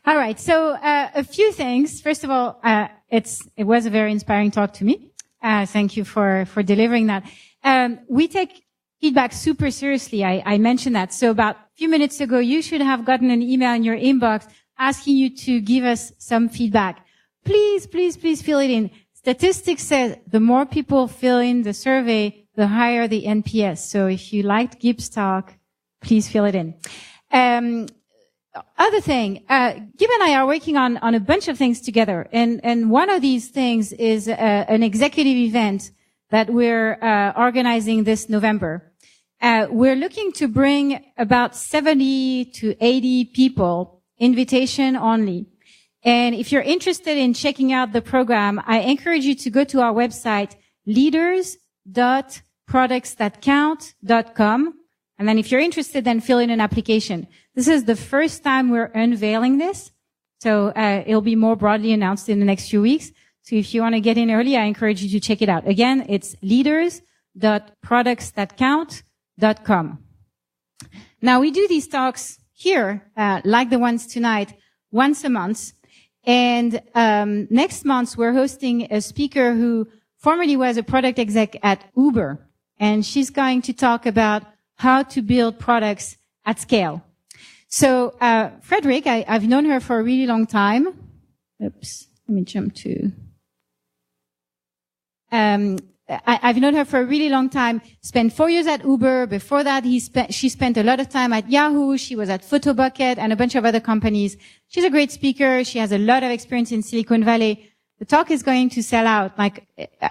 All right. So, a few things. First of all, it was a very inspiring talk to me. Thank you for delivering that. We take feedback super seriously. I mentioned that. So about a few minutes ago, you should have gotten an email in your inbox asking you to give us some feedback. Please, please, please fill it in. Statistics says the more people fill in the survey, the higher the NPS. So if you liked Gib's talk, please fill it in. other thing, Gib and I are working on a bunch of things together. And one of these things is an executive event that we're organizing this November. We're looking to bring about 70 to 80 people, invitation only. And if you're interested in checking out the program, I encourage you to go to our website, leaders.productsthatcount.com. And then if you're interested, then fill in an application. This is the first time we're unveiling this. So it'll be more broadly announced in the next few weeks. So if you want to get in early, I encourage you to check it out. Again, it's leaders.productsthatcount.com. Now, we do these talks here, like the ones tonight, once a month. And next month, we're hosting a speaker who formerly was a product exec at Uber. And she's going to talk about how to build products at scale. So, Frederick, I've known her for a really long time. Oops, let me jump to. I've known her for a really long time. Spent 4 years at Uber. Before that, she spent a lot of time at Yahoo. She was at Photobucket and a bunch of other companies. She's a great speaker. She has a lot of experience in Silicon Valley. The talk is going to sell out. Like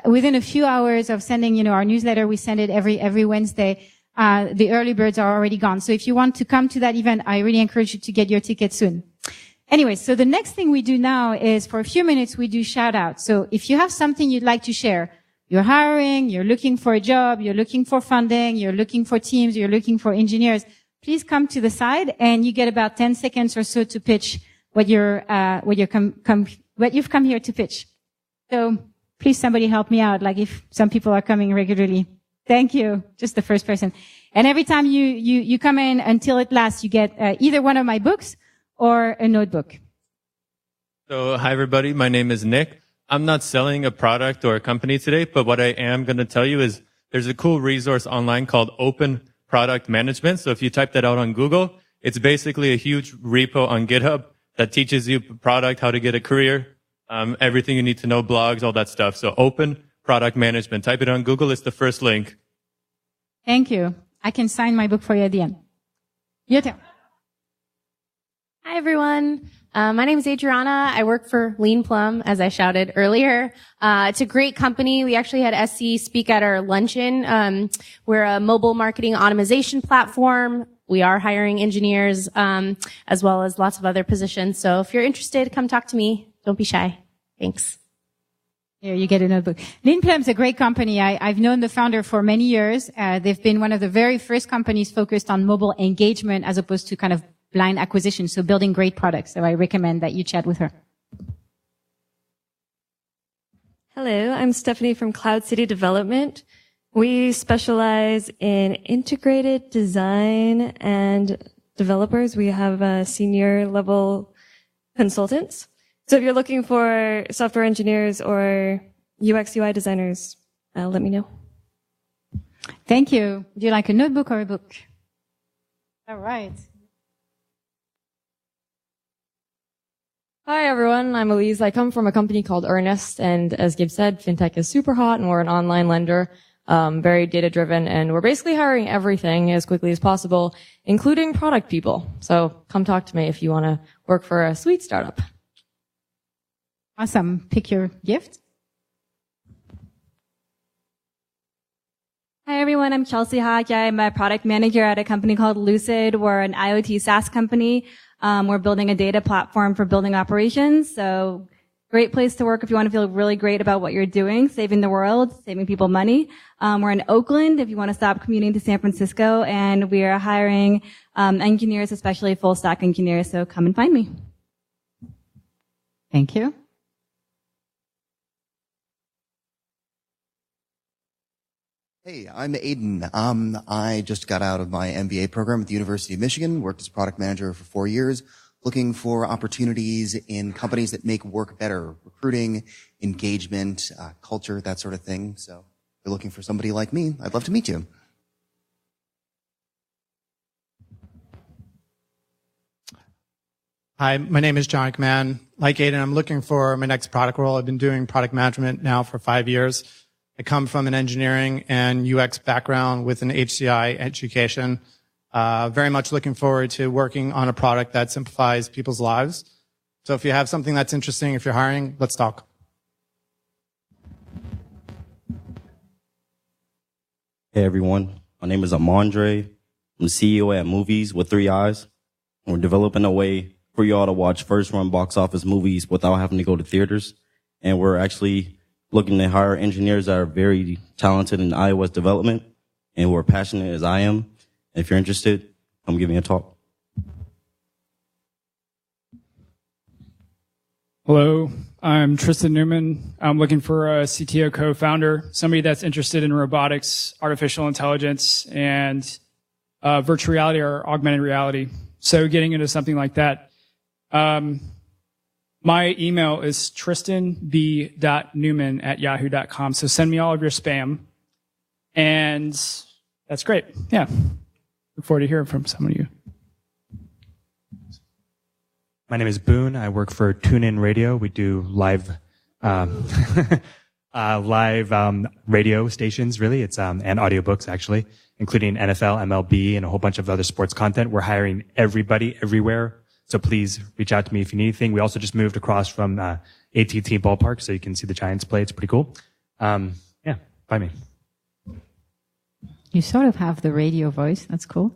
within a few hours of sending, our newsletter, we send it every Wednesday. The early birds are already gone. So if you want to come to that event, I really encourage you to get your ticket soon. Anyway, so the next thing we do now is for a few minutes, we do shout out. So if you have something you'd like to share, you're hiring, you're looking for a job, you're looking for funding, you're looking for teams, you're looking for engineers, please come to the side and you get about 10 seconds or so to pitch what you've come here to pitch. So please somebody help me out, like if some people are coming regularly. Thank you. Just the first person. And every time you come in until it lasts, you get either one of my books or a notebook. So, hi everybody. My name is Nick. I'm not selling a product or a company today, but what I am going to tell you is there's a cool resource online called Open Product Management. So if you type that out on Google, it's basically a huge repo on GitHub that teaches you product, how to get a career, everything you need to know, blogs, all that stuff. So Open Product Management. Type it on Google. It's the first link. Thank you. I can sign my book for you at the end. Your turn. Hi, everyone. My name is Adriana. I work for Lean Plum, as I shouted earlier. It's a great company. We actually had SC speak at our luncheon. We're a mobile marketing automation platform. We are hiring engineers, as well as lots of other positions. So if you're interested, come talk to me. Don't be shy. Thanks. Here, you get a notebook. Lean Plum's a great company. I've known the founder for many years. They've been one of the very first companies focused on mobile engagement as opposed to kind of blind acquisition, so building great products. So I recommend that you chat with her. Hello, I'm Stephanie from Cloud City Development. We specialize in integrated design and developers. We have senior level consultants. So if you're looking for software engineers or UX UI designers, let me know. Thank you. Would you like a notebook or a book? All right. Hi, everyone. I'm Elise. I come from a company called Earnest, and as Gib said, fintech is super hot, and we're an online lender, very data-driven, and we're basically hiring everything as quickly as possible, including product people. So come talk to me if you want to work for a sweet startup. Awesome. Pick your gift. Hi, everyone. I'm Chelsea Hack. I'm a product manager at a company called Lucid. We're an IoT SaaS company. We're building a data platform for building operations. So great place to work if you want to feel really great about what you're doing, saving the world, saving people money. We're in Oakland if you want to stop commuting to San Francisco, and we are hiring engineers, especially full stack engineers. So come and find me. Thank you. Hey, I'm Aiden. I just got out of my MBA program at the University of Michigan, worked as a product manager for 4 years, looking for opportunities in companies that make work better, recruiting, engagement, culture, that sort of thing. So if you're looking for somebody like me, I'd love to meet you. Hi, my name is John McMahon. Like Aiden, I'm looking for my next product role. I've been doing product management now for 5 years. I come from an engineering and UX background with an HCI education. Very much looking forward to working on a product that simplifies people's lives. So if you have something that's interesting, if you're hiring, let's talk. Hey everyone, my name is Amandre. I'm the CEO at Movies with 3 Eyes. And we're developing a way for you all to watch first-run box office movies without having to go to theaters. And we're actually looking to hire engineers that are very talented in iOS development and who are passionate as I am. If you're interested, come give me a talk. Hello, I'm Tristan Newman. I'm looking for a CTO co-founder, somebody that's interested in robotics, artificial intelligence, and virtual reality or augmented reality. So getting into something like that. My email is tristanb.newman@yahoo.com. So send me all of your spam. And that's great. Yeah. Look forward to hearing from some of you. My name is Boone. I work for TuneIn Radio. We do live, radio stations, really. It's, and audiobooks, actually, including NFL, MLB, and a whole bunch of other sports content. We're hiring everybody everywhere. So please reach out to me if you need anything. We also just moved across from, AT&T Ballpark, so you can see the Giants play. It's pretty cool. Yeah, find me. You sort of have the radio voice. That's cool.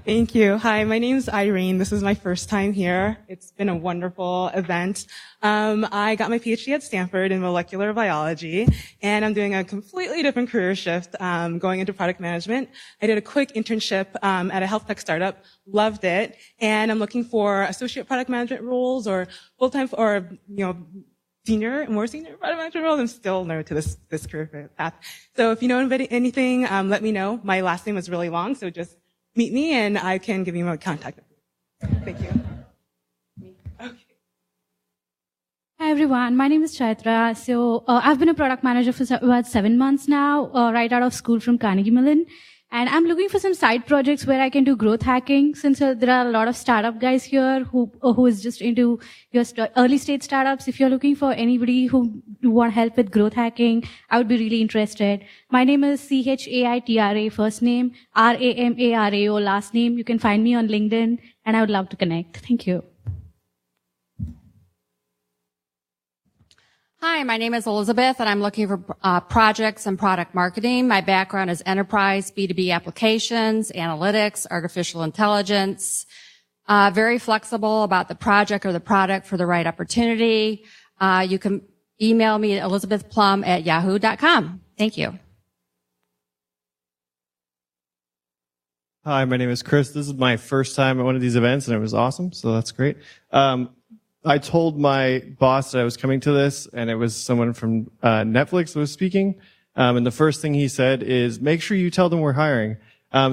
Thank you. Hi, my name is Irene. This is my first time here. It's been a wonderful event. I got my PhD at Stanford in molecular biology, and I'm doing a completely different career shift, going into product management. I did a quick internship at a health tech startup, loved it, and I'm looking for associate product management roles or full-time or, more senior product management roles. I'm still new to this career path. So if you know anything, let me know. My last name is really long, so just meet me and I can give you my contact. Thank you. Okay. Hi everyone, my name is Chaitra. So I've been a product manager for about 7 months now, right out of school from Carnegie Mellon. And I'm looking for some side projects where I can do growth hacking, since there are a lot of startup guys here who is just into your early stage startups. If you're looking for anybody who want help with growth hacking, I would be really interested. My name is Chaitra, first name, Ramarao, last name. You can find me on LinkedIn, and I would love to connect. Thank you. Hi, my name is Elizabeth, and I'm looking for projects and product marketing. My background is enterprise, B2B applications, analytics, artificial intelligence. Very flexible about the project or the product for the right opportunity. You can email me at elizabethplum@yahoo.com. Thank you. Hi, my name is Chris. This is my first time at one of these events, and it was awesome, so that's great. I told my boss that I was coming to this, and it was someone from Netflix that was speaking. And the first thing he said is, make sure you tell them we're hiring.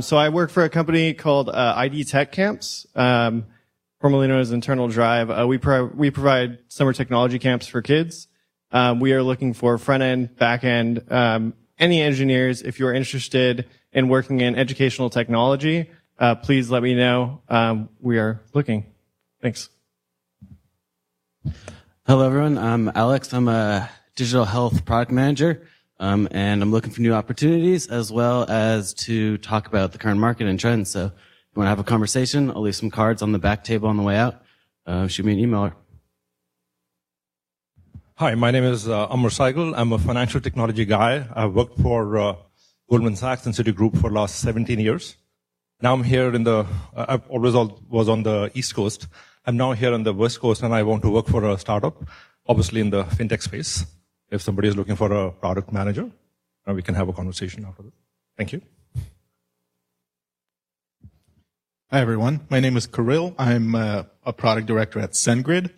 So I work for a company called ID Tech Camps, formerly known as Internal Drive. We provide summer technology camps for kids. We are looking for front-end, back-end, any engineers. If you're interested in working in educational technology, please let me know. We are looking. Thanks. Hello, everyone. I'm Alex. I'm a digital health product manager, and I'm looking for new opportunities as well as to talk about the current market and trends. So if you want to have a conversation, I'll leave some cards on the back table on the way out. Shoot me an email. Hi, my name is Amar Saigal. I'm a financial technology guy. I've worked for Goldman Sachs and Citigroup for the last 17 years. Now I'm here I've always was on the East Coast. I'm now here on the West Coast, and I want to work for a startup, obviously in the fintech space. If somebody is looking for a product manager, we can have a conversation after that. Thank you. Hi, everyone. My name is Kirill. I'm a product director at SendGrid.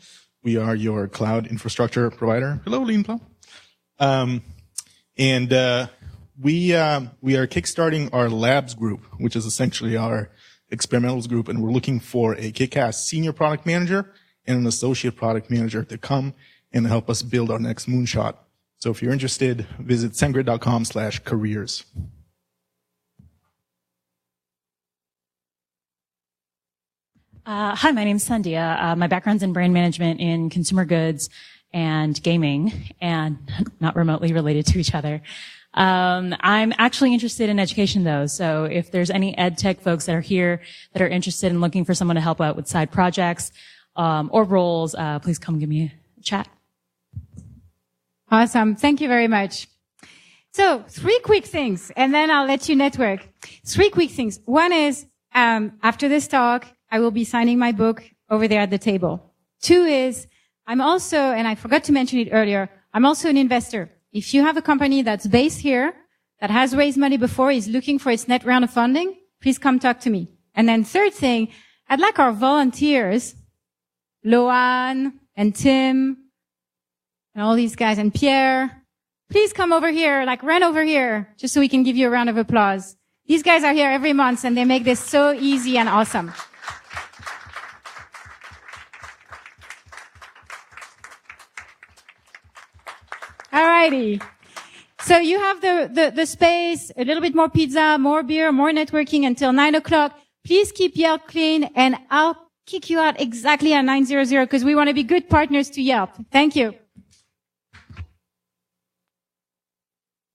We are your cloud infrastructure provider. Hello, Lean Plum. We are kickstarting our labs group, which is essentially our experimentals group, and we're looking for a kick-ass senior product manager and an associate product manager to come and help us build our next moonshot. So if you're interested, visit sendgrid.com/careers. Hi, my name's Sandia. My background's in brand management in consumer goods, and gaming, and not remotely related to each other. I'm actually interested in education though, so if there's any ed tech folks that are here that are interested in looking for someone to help out with side projects, or roles, please come give me a chat. Awesome. Thank you very much. So 3 quick things, and then I'll let you network. 3 quick things. One is, after this talk, I will be signing my book over there at the table. 2 is, I'm also, and I forgot to mention it earlier, I'm also an investor. If you have a company that's based here, that has raised money before, is looking for its next round of funding, please come talk to me. And then 3rd thing, I'd like our volunteers, Loan and Tim, and all these guys, and Pierre, please come over here, like run over here, just so we can give you a round of applause. These guys are here every month, and they make this so easy and awesome. Alrighty. So you have the space, a little bit more pizza, more beer, more networking until 9 o'clock. Please keep Yelp clean, and I'll kick you out exactly at 9:00 because we want to be good partners to Yelp. Thank you.